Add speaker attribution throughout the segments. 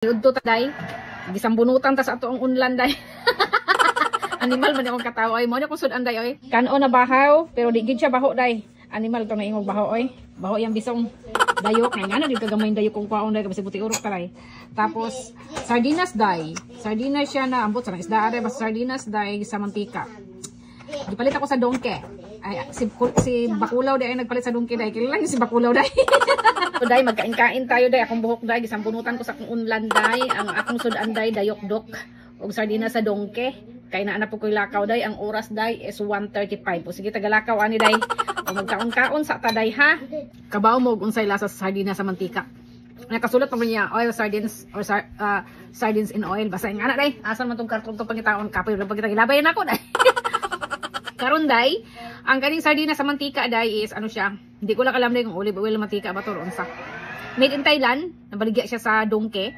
Speaker 1: Udto ta day. Gisambunutan ta sa ato ang unlan day. Animal man akong katawa ay mo na kung sudan day oy. Kano na bahaw pero di gid siya baho day. Animal to na ingog baho oy. Baho yang bisong dayok nga na gid kagamay dayok kung kwaon day kasi buti urok talay. Tapos sardinas day. Sardinas siya na ambot sa isda are basta sardinas day sa mantika. Gipalit ako sa dongke. Ay si Bakulaw day ay nagpalit sa dongke day. Kilala ni si Bakulaw day. So day magkain-kain tayo day akong buhok day gisambunutan ko sa akong unlan day. Ang akong sudan day dayok-dok og sardinas sa dongke. Kay naa na po ko'y lakaw day, ang oras day is 1:35. O sige tagalakaw ani day. O magkaon-kaon sa taday ha. Kabaw mo unsay lasa sa sardinas sa mantika. Nakasulat pa man niya oil sardines or sardines in oil. Basta nga na day. Asan man tong karton to pangitaon kapoy ra pagita gilabayan ako day. Karon day, ang kaning sardinas sa mantika day is ano siya. Hindi ko lang alam day kung olive oil mantika ba to or unsa. Made in Thailand, nabaligya siya sa dongke.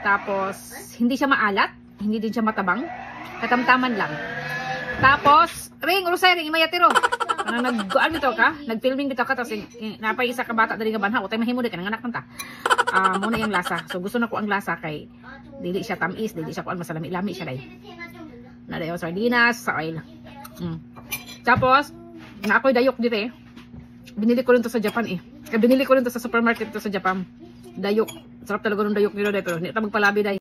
Speaker 1: Tapos hindi siya maalat, hindi din siya matabang. Katamtaman lang. Tapos, ring, urusay, ring, imayatiro. Nag-goan bito ka, nag-filming bito ka, tapos napay isa ka bata dari nga banha, o tayo mahimo din ka, nanganak man ta. Muna yung lasa. So, gusto na ko ang lasa kay, dili siya tamis, dili siya kuan masalami-lami siya day. Nadayo sardinas sa oil. Tapos, na ako'y dayok dito eh. Binili ko rin to sa Japan eh. Binili ko rin to sa supermarket to sa Japan. Dayok. Sarap talaga ng dayok nila day, pero hindi ito magpalabi day.